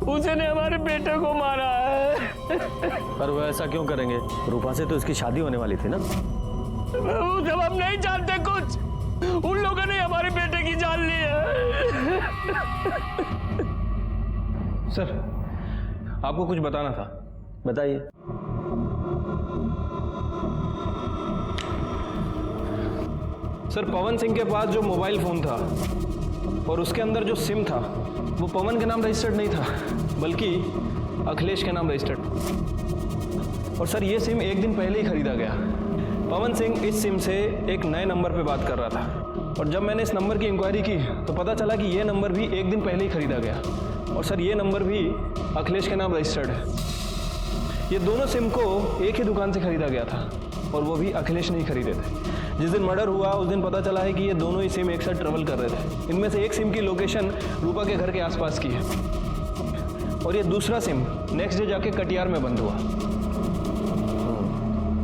उसने हमारे बेटे को मारा है। पर वो ऐसा क्यों करेंगे? रूपा से तो इसकी शादी होने वाली थी ना। वो जब हम नहीं जानते कुछ, उन लोगों ने हमारे बेटे की जान ली है। सर, आपको कुछ बताना था। बताइए। सर, पवन सिंह के पास जो मोबाइल फोन था और उसके अंदर जो सिम था वो पवन के नाम रजिस्टर्ड नहीं था, बल्कि अखिलेश के नाम रजिस्टर्ड। और सर, ये सिम एक दिन पहले ही खरीदा गया। पवन सिंह इस सिम से एक नए नंबर पे बात कर रहा था और जब मैंने इस नंबर की इंक्वायरी की तो पता चला कि ये नंबर भी एक दिन पहले ही खरीदा गया। और सर, ये नंबर भी अखिलेश के नाम रजिस्टर्ड है। ये दोनों सिम को एक ही दुकान से खरीदा गया था और वो भी अखिलेश नहीं खरीदे थे। जिस दिन मर्डर हुआ उस दिन पता चला है कि ये दोनों ही सिम एक साथ ट्रेवल कर रहे थे। इनमें से एक सिम की लोकेशन रूपा के घर के आसपास की है और ये दूसरा सिम नेक्स्ट डे जाके कटियार में बंद हुआ।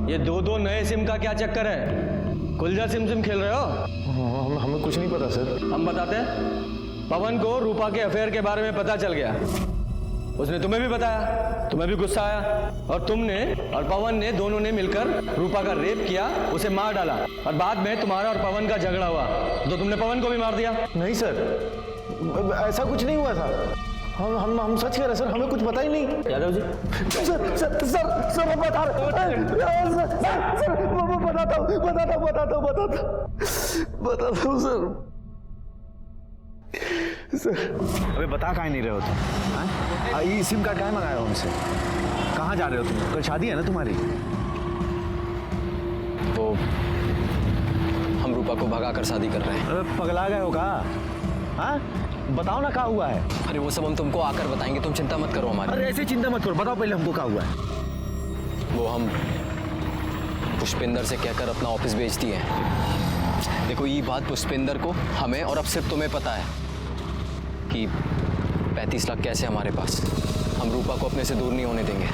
ये दो नए सिम का क्या चक्कर है? कुलजा सिम खेल रहे हो? हमें कुछ नहीं पता सर। हम बताते हैं। पवन को रूपा के अफेयर के बारे में पता चल गया। उसने तुम्हें भी बताया, तुम्हें भी गुस्सा आया और तुमने और पवन ने दोनों ने मिलकर रूपा का रेप किया, उसे मार डाला और बाद में तुम्हारा और पवन का झगड़ा हुआ तो तुमने पवन को भी मार दिया। नहीं सर, ऐसा कुछ नहीं हुआ था। हम सच कह रहे हैं सर, हमें कुछ पता ही नहीं। यादव जी, सर वो बता बताता हूँ सर। अबे बता काहे नहीं रहे हो तुम? ये सिम कार्ड काहे मंगाया हो हमसे? कहाँ जा रहे हो तुम? कल शादी है ना तुम्हारी? वो हम रूपा को भगा कर शादी कर रहे हैं। अबे पगला गए हो कहा? हाँ, बताओ ना क्या हुआ है। अरे वो सब हम तुमको आकर बताएंगे, तुम चिंता मत करो हमारी। अरे ऐसे चिंता मत करो, बताओ पहले हमको क्या हुआ है। वो हम पुष्पिंदर से कहकर अपना ऑफिस बेच दिए। देखो, ये बात पुष्पिंदर को, हमें और अब सिर्फ तुम्हें पता है कि 35 लाख कैसे हमारे पास। हम रूपा को अपने से दूर नहीं होने देंगे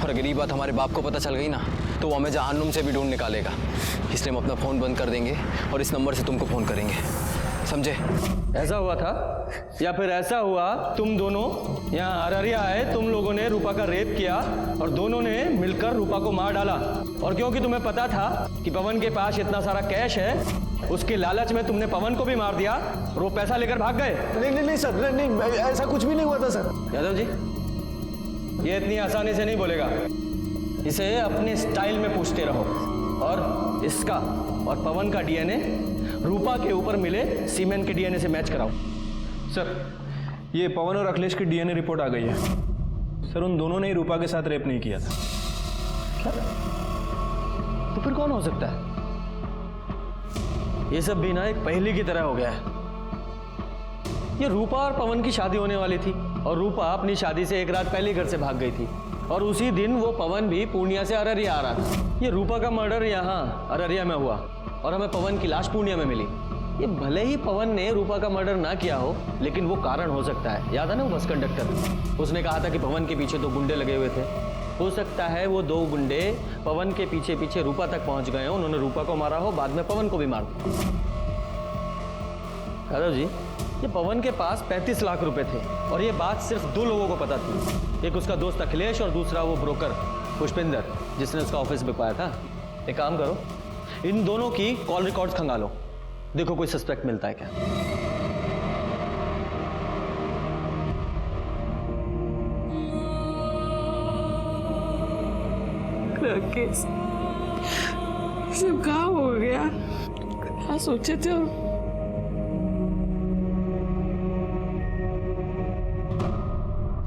और अगर ये बात हमारे बाप को पता चल गई ना तो वो हमें जहन्नुम से भी ढूंढ निकालेगा। इसलिए हम अपना फ़ोन बंद कर देंगे और इस नंबर से तुमको फ़ोन करेंगे, समझे? ऐसा हुआ था या फिर ऐसा हुआ तुम दोनों यहाँ अररिया आए, तुम लोगों ने रूपा का रेप किया और दोनों ने मिलकर रूपा को मार डाला और क्योंकि तुम्हें पता था कि पवन के पास इतना सारा कैश है, उसके लालच में तुमने पवन को भी मार दिया और वो पैसा लेकर भाग गए। नहीं सर, नहीं ऐसा कुछ भी नहीं हुआ था सर। यादव जी, ये इतनी आसानी से नहीं बोलेगा। इसे अपने स्टाइल में पूछते रहो और इसका और पवन का डीएनए रूपा के ऊपर मिले सीमेंट के डीएनए से मैच कराओ। सर, ये पवन और अखिलेश की डीएनए रिपोर्ट आ गई है। सर, उन दोनों ने ही रूपा के साथ रेप नहीं किया था। क्या? तो फिर कौन हो सकता है? ये सब भी ना एक पहेली की तरह हो गया है। ये रूपा और पवन की शादी होने वाली थी और रूपा अपनी शादी से एक रात पहले घर से भाग गई थी और उसी दिन वो पवन भी पूर्णिया से अररिया आ रहा था। ये रूपा का मर्डर यहाँ अररिया में हुआ और हमें पवन की लाश पूर्णिया में मिली। ये भले ही पवन ने रूपा का मर्डर ना किया हो, लेकिन वो कारण हो सकता है। याद है ना वो बस कंडक्टर, उसने कहा था कि पवन के पीछे 2 गुंडे लगे हुए थे। हो सकता है वो 2 गुंडे पवन के पीछे पीछे रूपा तक पहुंच गए हो, उन्होंने रूपा को मारा हो, बाद में पवन को भी मार दिया। यादव जी, ये पवन के पास 35 लाख रुपए थे और ये बात सिर्फ 2 लोगों को पता थी। एक उसका दोस्त अखिलेश और दूसरा वो ब्रोकर पुष्पिंदर जिसने उसका ऑफिस बिकवाया था। एक काम करो, इन दोनों की कॉल रिकॉर्ड्स खंगालो, देखो कोई सस्पेक्ट मिलता है क्या। राकेश, सब कहाँ हो गया? क्या सोचे थे?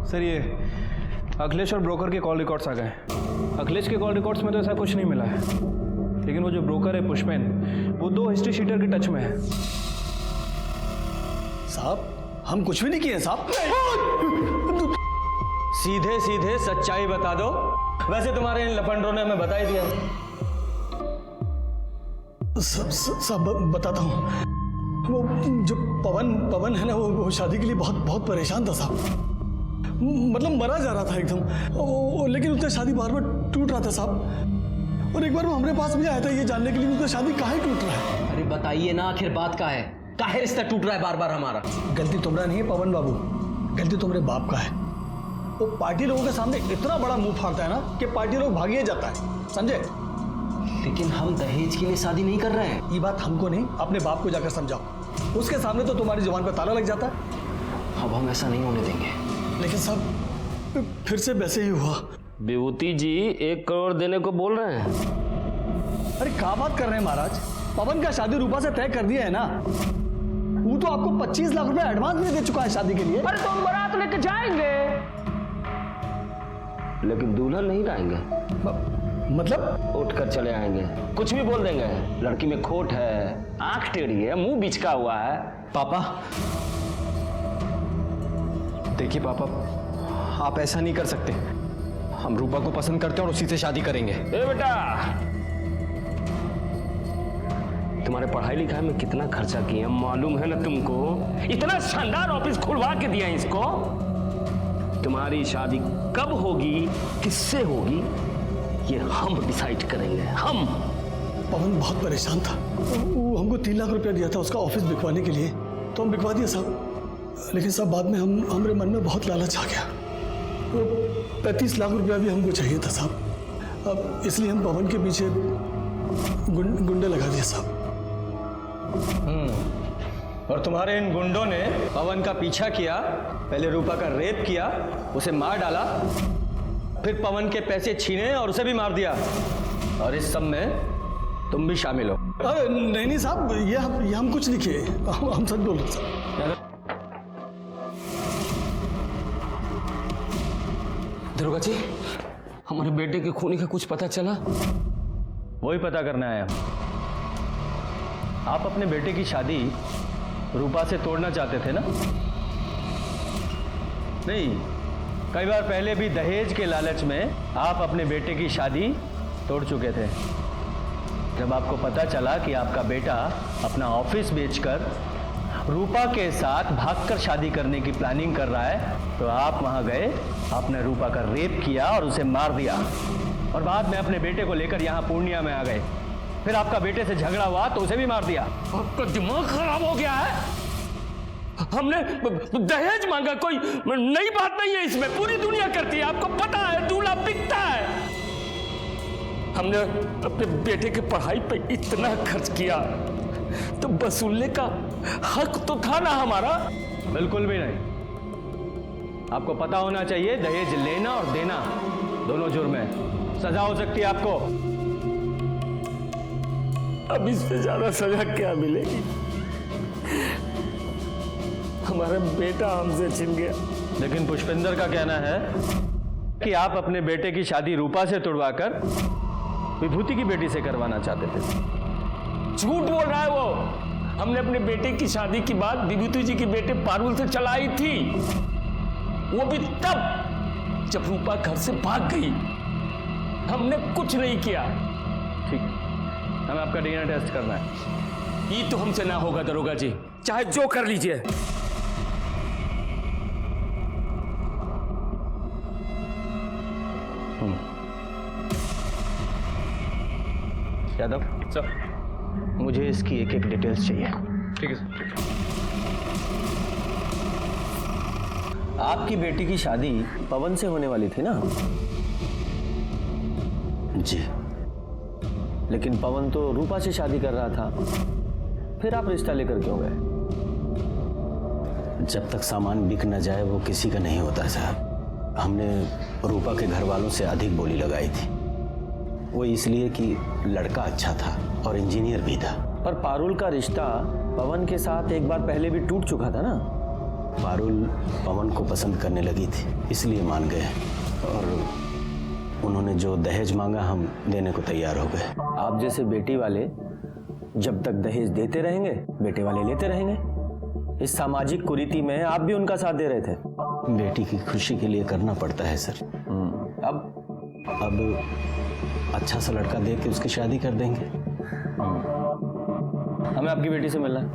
सर, ये अखिलेश और ब्रोकर के कॉल रिकॉर्ड्स आ गए। अखिलेश के कॉल रिकॉर्ड्स में तो ऐसा कुछ नहीं मिला है, लेकिन वो जो ब्रोकर है पुष्पेन, वो 2 हिस्ट्री शीटर के टच में है। साहब, हम कुछ भी नहीं किए साहब। सीधे सीधे सच्चाई बता दो। वैसे तुम्हारे इन लफंडरों ने हमें बता ही दिया। सब बताता हूँ। वो जो पवन है ना, वो शादी के लिए बहुत परेशान था साहब। मतलब मरा जा रहा था एकदम, लेकिन उसका शादी बार बार टूट रहा था साहब। और एक बार वो हमारे पास भी आया था ये जानने के लिए उसका शादी काहे टूट रहा है। अरे बताइए ना, आखिर बात का है, काहे रिश्ता टूट रहा है बार बार हमारा? गलती तुम्हारा नहीं है पवन बाबू, गलती तुम्हारे बाप का है। वो पार्टी लोगों के सामने इतना बड़ा मुंह फाड़ता है ना कि पार्टी लोग भाग ही जाता है, समझे? लेकिन हम दहेज के लिए शादी नहीं कर रहे हैं। ये बात हमको नहीं, अपने बाप को जाकर समझाओ। उसके सामने तो तुम्हारी जुबान पर ताला लग जाता है। अब हम ऐसा नहीं होने देंगे। लेकिन साहब फिर से वैसे ही हुआ। विभूति जी 1 करोड़ देने को बोल रहे हैं। अरे क्या बात कर रहे हैं महाराज? पवन का शादी रूपा से तय कर दिया है ना। वो तो आपको 25 लाख रुपए एडवांस भी दे चुका है शादी के लिए। अरे तो हम बारात लेके जाएंगे, लेकिन दुल्हन नहीं लाएंगे। मतलब? उठ कर चले आएंगे, कुछ भी बोल देंगे। लड़की में खोट है, आंख टेढ़ी है, मुंह बिचका हुआ है। पापा देखिए पापा, आप ऐसा नहीं कर सकते। हम रूपा को पसंद करते हैं और उसी से शादी करेंगे। ए बेटा, तुम्हारे पढ़ाई लिखाई में कितना खर्चा किए मालूम है ना तुमको? इतना शानदार ऑफिस खुलवा के दिया इसको। तुम्हारी शादी कब होगी, किससे होगी, ये हम डिसाइड करेंगे। हम। पवन बहुत परेशान था। वो हमको 3 लाख रुपया दिया था उसका ऑफिस बिकवाने के लिए, तो हम बिकवा दिया साहब। लेकिन साहब बाद में हमारे मन में बहुत लालच आ गया। वो 35 लाख रुपया भी हमको चाहिए था साहब। अब इसलिए हम पवन के पीछे गुंडे लगा दिए साहब। और तुम्हारे इन गुंडों ने पवन का पीछा किया, पहले रूपा का रेप किया, उसे मार डाला, फिर पवन के पैसे छीने और उसे भी मार दिया। और इस सब में तुम भी शामिल हो। अरे नहीं साहब, ये हम कुछ नहीं किए। हम सच बोल रहे साहब। दरोगा जी, हमारे बेटे के खूनी का कुछ पता चला? वही पता करना है। आप अपने बेटे की शादी रूपा से तोड़ना चाहते थे ना? नहीं, कई बार पहले भी दहेज के लालच में आप अपने बेटे की शादी तोड़ चुके थे। जब आपको पता चला कि आपका बेटा अपना ऑफिस बेचकर रूपा के साथ भागकर शादी करने की प्लानिंग कर रहा है, तो आप वहां गए, आपने रूपा का रेप किया और उसे मार दिया, और बाद में अपने बेटे को लेकर यहाँ पूर्णिया में आ गए। फिर आपका बेटे से झगड़ा हुआ तो उसे भी मार दिया। आपका दिमाग खराब हो गया है? हमने दहेज मांगा, कोई नई बात नहीं है इसमें। पूरी दुनिया करती है, आपको पता है, दूल्हा बिकता है। हमने अपने बेटे की पढ़ाई पे इतना खर्च किया, तो वसूलने का हक तो था ना हमारा? बिल्कुल भी नहीं। आपको पता होना चाहिए, दहेज लेना और देना दोनों जुर्म है, सजा हो सकती है आपको। अब इससे ज्यादा सजा क्या मिलेगी? हमारा बेटा हमसे छिन गया। लेकिन पुष्पेंद्र का कहना है कि आप अपने बेटे की शादी रूपा से तुड़वाकर विभूति की बेटी से करवाना चाहते थे। झूठ बोल रहा है वो। हमने अपने बेटे की शादी की बात विभूति जी के बेटे पारुल से चलाई थी, वो भी तब जब रूपा घर से भाग गई। हमने कुछ नहीं किया। ठीक, हमें आपका डीएनए टेस्ट करना है। ये तो हमसे ना होगा दरोगा जी, चाहे जो कर लीजिए। यादव सर, मुझे इसकी एक एक डिटेल्स चाहिए। ठीक है सर। आपकी बेटी की शादी पवन से होने वाली थी ना? जी। लेकिन पवन तो रूपा से शादी कर रहा था, फिर आप रिश्ता लेकर क्यों गए? जब तक सामान बिक न जाए वो किसी का नहीं होता साहब। हमने रूपा के घर वालों से अधिक बोली लगाई थी, वो इसलिए कि लड़का अच्छा था और इंजीनियर भी था। पर पारुल का रिश्ता पवन के साथ एक बार पहले भी टूट चुका था ना? पारुल पवन को पसंद करने लगी थी, इसलिए मान गए, और उन्होंने जो दहेज मांगा हम देने को तैयार हो गए। आप जैसे बेटी वाले जब तक दहेज देते रहेंगे, बेटे वाले लेते रहेंगे। इस सामाजिक कुरीति में आप भी उनका साथ दे रहे थे। बेटी की खुशी के लिए करना पड़ता है सर। अब अच्छा सा लड़का देख के उसकी शादी कर देंगे। हमें आपकी बेटी से मिलना है।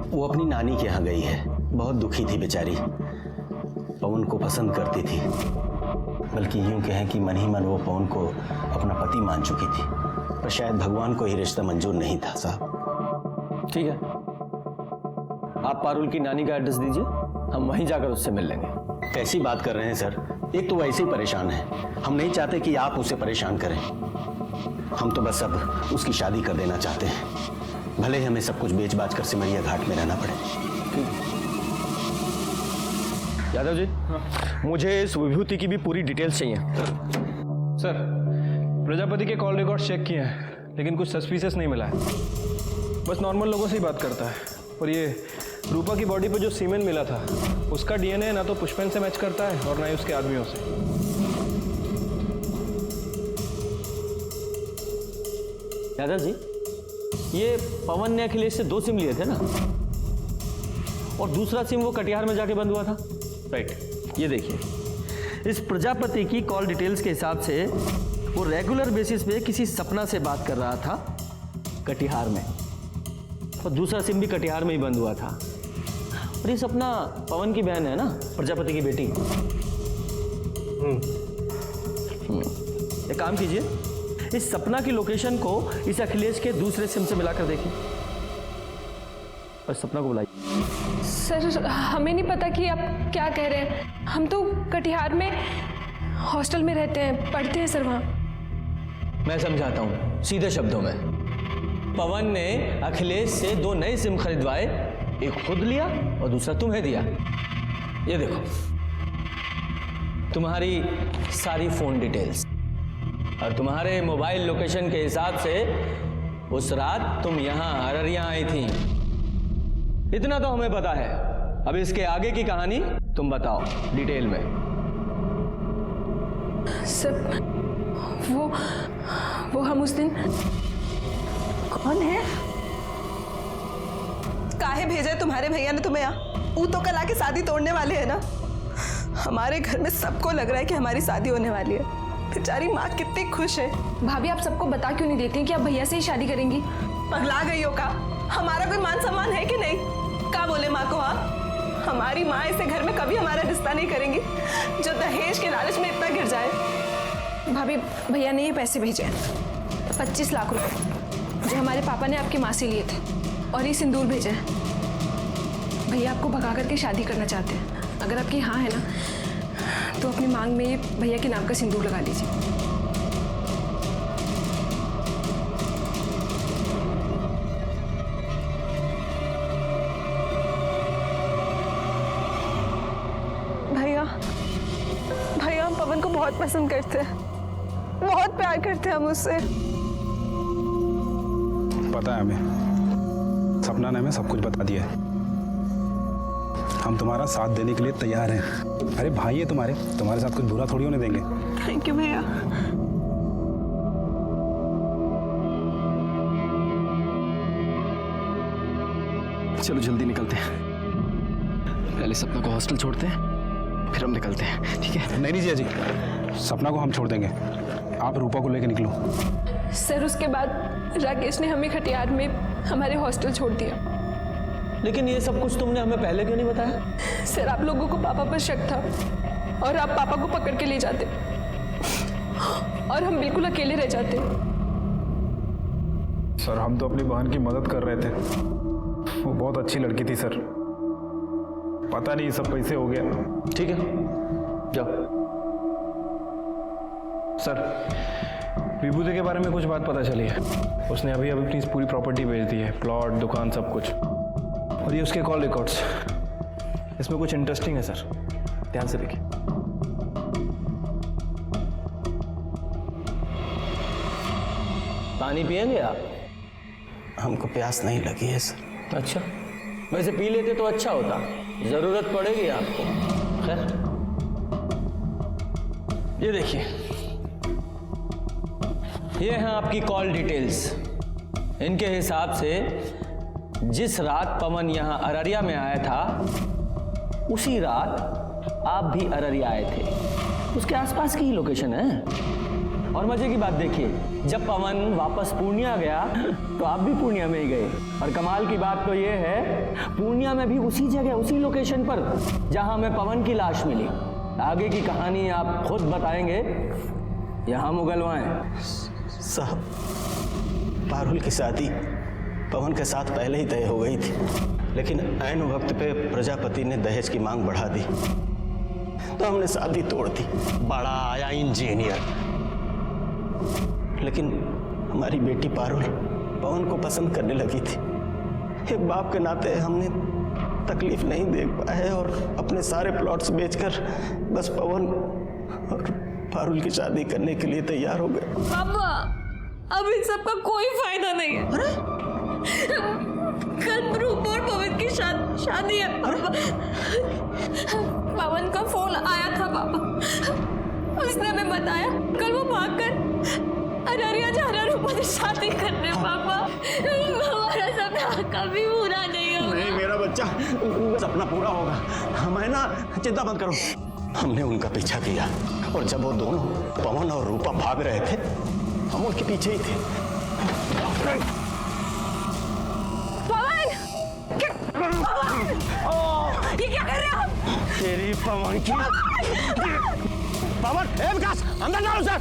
वो अपनी नानी के यहाँ गई है, बहुत दुखी थी बेचारी, पवन को पसंद करती थी, बल्कि यूं कहें कि मन ही मन वो पवन को अपना पति मान चुकी थी, पर शायद भगवान को ही रिश्ता मंजूर नहीं था साहब। ठीक है, आप पारुल की नानी का एड्रेस दीजिए, हम वहीं जाकर उससे मिल लेंगे। कैसी बात कर रहे हैं सर? एक तो वैसे ही परेशान है, हम नहीं चाहते कि आप उसे परेशान करें। हम तो बस अब उसकी शादी कर देना चाहते हैं, भले ही हमें सब कुछ बेच बाच कर सिमरिया घाट में रहना पड़े। यादव जी, मुझे इस विभूति की भी पूरी डिटेल्स चाहिए। सर, प्रजापति के कॉल रिकॉर्ड चेक किए हैं, लेकिन कुछ सस्पिशियस नहीं मिला है। बस नॉर्मल लोगों से ही बात करता है। और ये रूपा की बॉडी पे जो सीमेन मिला था, उसका डीएनए ना तो पुष्पेन से मैच करता है और ना ही उसके आदमियों से। यादव जी, ये पवन ने अखिलेश से 2 सिम लिए थे ना, और दूसरा सिम वो कटिहार में जाके बंद हुआ था। राइट, ये देखिए, इस प्रजापति की कॉल डिटेल्स के हिसाब से वो रेगुलर बेसिस पे किसी सपना से बात कर रहा था कटिहार में, और दूसरा सिम भी कटिहार में ही बंद हुआ था। और ये सपना पवन की बहन है ना, प्रजापति की बेटी। एक काम कीजिए, इस सपना की लोकेशन को इस अखिलेश के दूसरे सिम से मिलाकर देखिए और सपना को बुलाइए। सर, हमें नहीं पता कि आप क्या कह रहे हैं। हम तो कटिहार में हॉस्टल में रहते हैं, पढ़ते हैं सर वहाँ। मैं समझाता हूँ सीधे शब्दों में। पवन ने अखिलेश से 2 नए सिम खरीदवाए, एक खुद लिया और दूसरा तुम्हें दिया। ये देखो, तुम्हारी सारी फोन डिटेल्स और तुम्हारे मोबाइल लोकेशन के हिसाब से उस रात तुम यहाँ अररिया आई थी। इतना तो हमें पता है। अब इसके आगे की कहानी तुम बताओ डिटेल में। सर, वो हम उस दिन कौन है? काहे भेजा है तुम्हारे भैया ने तुम्हें यहाँ? वो तो कल आके शादी तोड़ने वाले हैं ना। हमारे घर में सबको लग रहा है कि हमारी शादी होने वाली है। बेचारी माँ कितनी खुश है। भाभी, आप सबको बता क्यों नहीं देती कि आप भैया से ही शादी करेंगी? पगला गई हो का? हमारा कोई मान सम्मान है कि नहीं? क्या बोले माँ को? हाँ, हमारी माँ ऐसे घर में कभी हमारा रिश्ता नहीं करेंगी जो दहेज के लालच में इतना गिर जाए। भाभी, भैया ने ये पैसे भेजे हैं, 25 लाख रुपए, जो हमारे पापा ने आपकी माँ से लिए थे, और ये सिंदूर भेजा है। भैया आपको भगा करके शादी करना चाहते हैं। अगर आपकी हाँ है ना, तो अपनी मांग में ये भैया के नाम का सिंदूर लगा लीजिए। भैया हम पवन को बहुत पसंद करते हैं, बहुत प्यार करते हैं हम उससे। पता है हमें, सपना ने हमें सब कुछ बता दिया है। हम तुम्हारा साथ देने के लिए तैयार हैं। अरे भाई है तुम्हारे साथ कुछ बुरा थोड़ी होने देंगे। थैंक यू भैया। चलो जल्दी निकलते हैं। पहले सपना को हॉस्टल छोड़ते हैं, फिर हम निकलते हैं, ठीक है? नहीं जिया जी, सपना को हम छोड़ देंगे, आप रूपा को लेकर निकलो। सर, उसके बाद राकेश ने हमें खटियार में हमारे हॉस्टल छोड़ दिया। लेकिन ये सब कुछ तुमने हमें पहले क्यों नहीं बताया? सर, आप लोगों को पापा पर शक था और आप पापा को पकड़ के ले जाते और हम बिल्कुल अकेले रह जाते। सर, हम तो अपनी बहन की मदद कर रहे थे, वो बहुत अच्छी लड़की थी सर। पता नहीं सब कैसे हो गया। ठीक है, जाओ। सर, विभूति के बारे में कुछ बात पता चली है। उसने अभी अपनी पूरी प्रॉपर्टी बेच दी है, प्लॉट, दुकान, सब कुछ। और ये उसके कॉल रिकॉर्ड्स, इसमें कुछ इंटरेस्टिंग है सर, ध्यान से देखिए। पानी पिएंगे आप? हमको प्यास नहीं लगी है सर। अच्छा, वैसे पी लेते तो अच्छा होता, जरूरत पड़ेगी आपको। खैर, ये देखिए, ये हैं आपकी कॉल डिटेल्स। इनके हिसाब से जिस रात पवन यहाँ अररिया में आया था, उसी रात आप भी अररिया आए थे। उसके आसपास की ही लोकेशन है। और मजे की बात देखिए, जब पवन वापस पूर्णिया गया तो आप भी पूर्णिया में ही गए। और कमाल की बात तो ये है, पूर्णिया में भी उसी जगह, उसी लोकेशन पर जहां हमें पवन की लाश मिली। आगे की कहानी आप खुद बताएंगे, यहां मुगलवाएं। साहब, पारुल की शादी पवन के साथ पहले ही तय हो गई थी, लेकिन ऐन वक्त पे प्रजापति ने दहेज की मांग बढ़ा दी। तो हमने शादी तोड़ दी। बड़ा आया इंजीनियर, लेकिन हमारी बेटी पारुल पवन को पसंद करने लगी थी। एक बाप के नाते हमने तकलीफ नहीं देख पाए और अपने सारे प्लॉट्स बेचकर बस पवन और पारुल की शादी करने के लिए तैयार हो गए। पापा, अब इन सब का कोई फायदा नहीं है। अरे कल रूप और पवन की शादी है पापा। पवन का फोन आया था पापा, उसने हमें बताया कल वो भागकर अररिया जा रहा रूपा से शादी करने। पापा, हमारा सपना कभी पूरा नहीं होगा। नहीं मेरा बच्चा, सपना पूरा होगा। हमें ना चिंता मत करो। हमने उनका पीछा किया और जब वो दोनों पवन और रूपा भाग रहे थे, हम उनके पीछे ही थे। पवन! ये क्या कर रहे हो आप? तेरी पवन की पवन, ए विकास, अंदर डालो सर।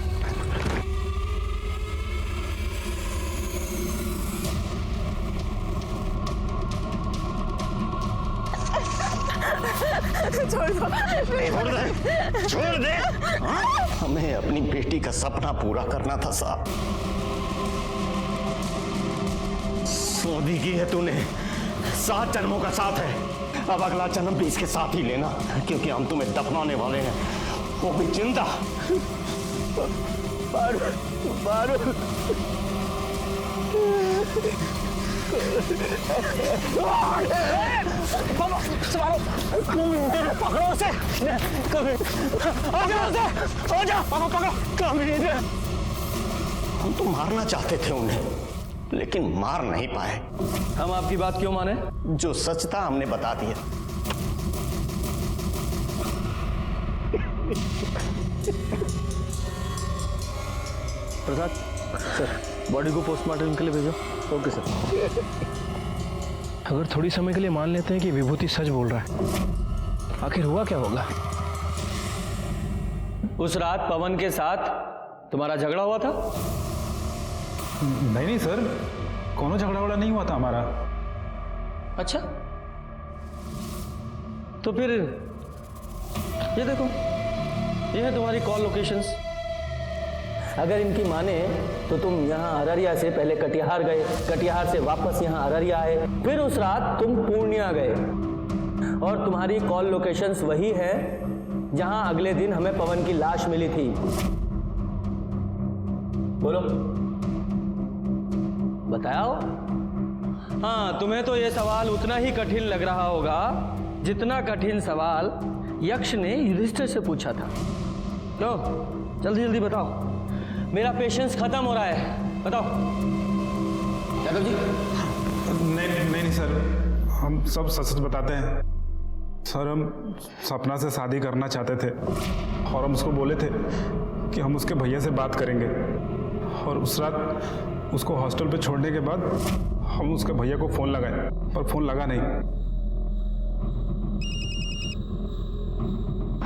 छोड़ दो, छोड़ दे, छोड़ दे। हाँ? हमें अपनी बेटी का सपना पूरा करना था साहब। शादी की है तूने, 7 जन्मों का साथ है। अब अगला जन्म भी इसके साथ ही लेना, क्योंकि हम तुम्हें दफनाने वाले हैं, वो भी जिंदा। पारुल, पकड़ो उसे, हम तो मारना चाहते थे उन्हें, लेकिन मार नहीं पाए। हम आपकी बात क्यों माने? जो सच था हमने बता दिया। प्रसाद सर, बॉडी को पोस्टमार्टम के लिए भेजो। Okay sir. अगर थोड़ी समय के लिए मान लेते हैं कि विभूति सच बोल रहा है, आखिर हुआ क्या होगा? उस रात पवन के साथ तुम्हारा झगड़ा हुआ था? नहीं सर, कोनो झगड़ा वगड़ा नहीं हुआ था हमारा। अच्छा, तो फिर ये देखो, ये है तुम्हारी कॉल लोकेशंस। अगर इनकी माने तो तुम यहाँ अररिया से पहले कटिहार गए, कटिहार से वापस यहाँ अररिया आए, फिर उस रात तुम पूर्णिया गए, और तुम्हारी कॉल लोकेशंस वही है जहां अगले दिन हमें पवन की लाश मिली थी। बोलो, बताओ। हाँ, तुम्हें तो यह सवाल उतना ही कठिन लग रहा होगा जितना कठिन सवाल यक्ष ने युधिष्ठिर से पूछा था। लो, जल्दी जल्दी बताओ, मेरा पेशेंस खत्म हो रहा है, बताओ। यादव जी? नहीं सर, हम सब सच सच बताते हैं सर। हम सपना से शादी करना चाहते थे और हम उसको बोले थे कि हम उसके भैया से बात करेंगे, और उस रात उसको हॉस्टल पे छोड़ने के बाद हम उसके भैया को फोन लगाए, पर फोन लगा नहीं।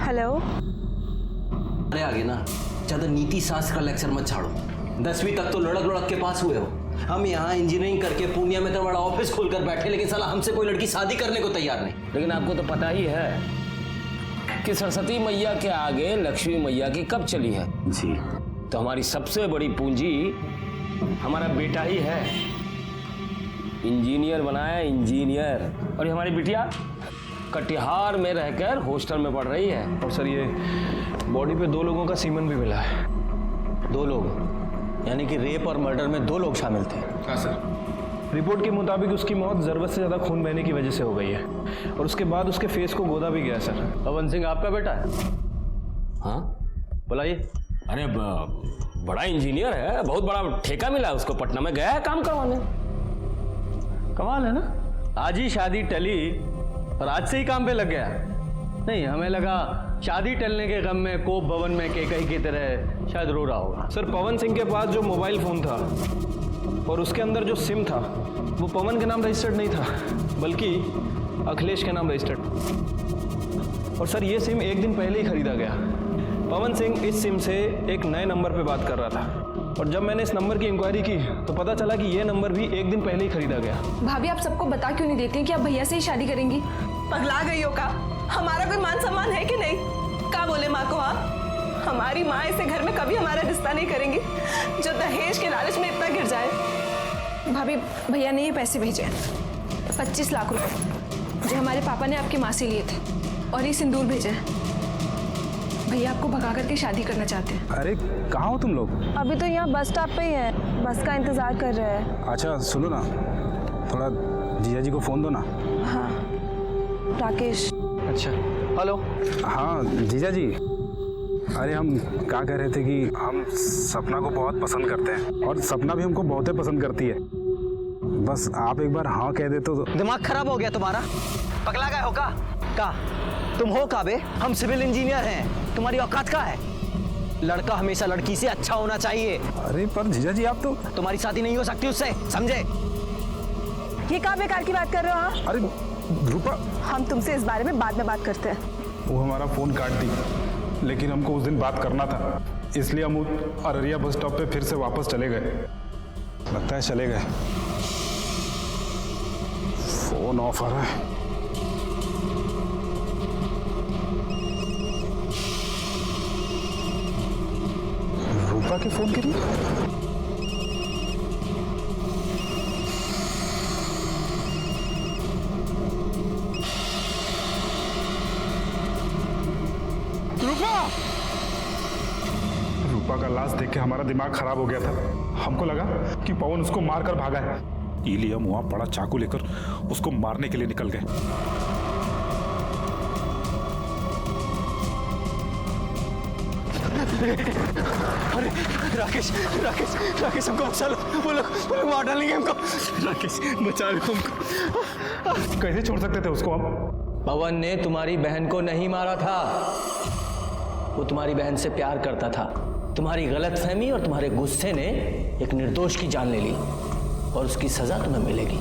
हेलो। अरे आगे ना ज्यादा नीति शास्त्र का लेक्चर मत छाड़ो। 10वीं तक तो लड़क लड़क के पास हुए हो। हम यहाँ इंजीनियरिंग करके पूर्णिया में तो बड़ा ऑफिस खोलकर बैठे, लेकिन साला हमसे कोई लड़की शादी करने को तैयार नहीं। लेकिन आपको तो पता ही है कि सरस्वती मैया के आगे लक्ष्मी मैया की कब चली है जी। तो हमारी सबसे बड़ी पूंजी हमारा बेटा ही है। इंजीनियर बनाया, इंजीनियर। और ये हमारी बिटिया कटिहार में रहकर हॉस्टल में पढ़ रही है। और सर, ये बॉडी पे 2 लोगों का सीमन भी मिला है। 2 लोग, यानी कि रेप और मर्डर में 2 लोग शामिल थे। हाँ सर। रिपोर्ट के मुताबिक उसकी मौत जरूरत से ज्यादा खून बहने की वजह से हो गई है, और उसके बाद उसके फेस को गोदा भी गया है सर। पवन सिंह आपका बेटा है? हाँ, बुलाइए। अरे बड़ा इंजीनियर है, बहुत बड़ा ठेका मिला उसको, पटना में गया है काम करवाने। कमाल है ना, आज ही शादी टली और आज से ही काम पे लग गया। नहीं, हमें लगा शादी टलने के गम में कोप भवन में केकई की तरह शायद रो रहा होगा। सर, पवन सिंह के पास जो मोबाइल फोन था और उसके अंदर जो सिम था, वो पवन के नाम रजिस्टर्ड नहीं था, बल्कि अखिलेश के नाम रजिस्टर्ड। और सर, ये सिम 1 दिन पहले ही खरीदा गया। पवन सिंह इस सिम से एक नए नंबर पे बात कर रहा था, और जब मैंने इस नंबर की इंक्वायरी की तो पता चला कि ये नंबर भी 1 दिन पहले ही खरीदा गया। भाभी, आप सबको बता क्यों नहीं देती कि आप भैया से ही शादी करेंगी? पगला गई हो का? हमारा कोई मान सम्मान है कि नहीं? माँ को? हाँ, हमारी माँ ऐसे घर में कभी हमारा रिश्ता नहीं करेंगी जो दहेज के लालच में इतना गिर जाए। भाभी भैया ने ये पैसे भेजे हैं 25 लाख रुपए जो हमारे पापा ने आपकी माँ से लिए थे, और ये सिंदूर भेजे हैं। भैया आपको भगा करके शादी करना चाहते हैं। अरे कहाँ हो तुम लोग? अभी तो यहाँ बस स्टॉप पे ही है, बस का इंतजार कर रहे हैं। अच्छा सुनो ना, थोड़ा जीजा जी को फ़ोन दो ना। हाँ राकेश। अच्छा, हेलो। हाँ जीजा जी, अरे हम क्या कह रहे थे कि हम सपना को बहुत पसंद करते हैं और सपना भी हमको बहुत पसंद करती है। बस आप एक बार हाँ कह दे तो। दिमाग खराब हो गया तुम्हारा? पगला गए हो का? तुम हो का बे? हम सिविल इंजीनियर हैं, तुम्हारी औकात का है? लड़का हमेशा लड़की से अच्छा होना चाहिए। अरे पर जीजा जी आप तो। तुम्हारी शादी नहीं हो सकती उससे, समझे? ये क्या बेकार की बात कर रहे हो? हाँ, अरे रूपा, हम तुमसे इस बारे में बाद में बात करते हैं। वो हमारा फ़ोन काट दी, लेकिन हमको उस दिन बात करना था, इसलिए हम अररिया बस स्टॉप पे फिर से वापस चले गए। लगता है चले गए। फ़ोन ऑफ आ रहा है। रूपा के फ़ोन के लिए? रूपा का लाश देख के हमारा दिमाग खराब हो गया था। हमको लगा कि पवन उसको मारकर भागा है, इसलिए हम वहां बड़ा चाकू लेकर उसको मारने के लिए निकल गए। अरे राकेश राकेश राकेश, हमको बचा लो, वो लोग मार डालेंगे हमको। राकेश बचा लो हमको। कैसे छोड़ सकते थे उसको हम? पवन ने तुम्हारी बहन को नहीं मारा था, वो तुम्हारी बहन से प्यार करता था। तुम्हारी गलतफहमी और तुम्हारे गुस्से ने एक निर्दोष की जान ले ली और उसकी सजा तुम्हें मिलेगी।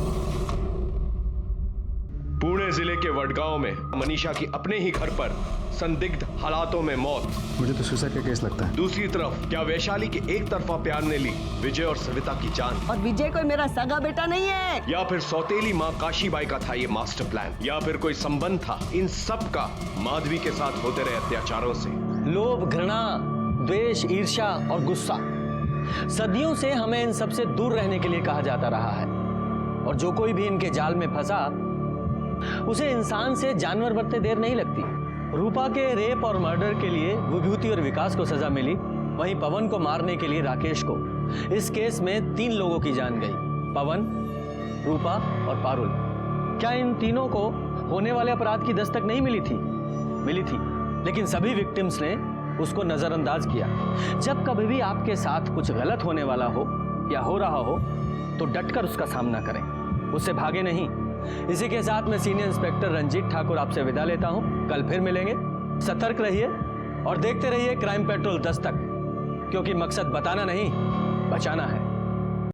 पुणे जिले के वडगांव में मनीषा की अपने ही घर पर संदिग्ध हालातों में मौत। मुझे तो सुसाइड का केस लगता है। दूसरी तरफ क्या वैशाली के एक तरफा प्यार ने ली विजय और सविता की जान? और विजय कोई मेरा सगा बेटा नहीं है। या फिर सौतेली माँ काशीबाई का था ये मास्टर प्लान? या फिर कोई संबंध था इन सब का माधवी के साथ होते रहे अत्याचारों से? लोभ, घृणा, द्वेष, ईर्ष्या और गुस्सा सदियों से हमें इन सबसे दूर रहने के लिए कहा जाता रहा है, और जो कोई भी इनके जाल में फंसा उसे इंसान से जानवर बनते देर नहीं लगती। रूपा के रेप और मर्डर के लिए विभूति और विकास को सजा मिली, वहीं पवन को मारने के लिए राकेश को। इस केस में 3 लोगों की जान गई, पवन, रूपा और पारुल। क्या इन तीनों को होने वाले अपराध की दस्तक नहीं मिली थी? मिली थी, लेकिन सभी विक्टिम्स ने उसको नजरअंदाज किया। जब कभी भी आपके साथ कुछ गलत होने वाला हो या हो रहा हो तो डटकर उसका सामना करें, उससे भागे नहीं। इसी के साथ मैं सीनियर इंस्पेक्टर रंजीत ठाकुर आपसे विदा लेता हूं। कल फिर मिलेंगे। सतर्क रहिए और देखते रहिए क्राइम पेट्रोल 10 तक, क्योंकि मकसद बताना नहीं, बचाना है।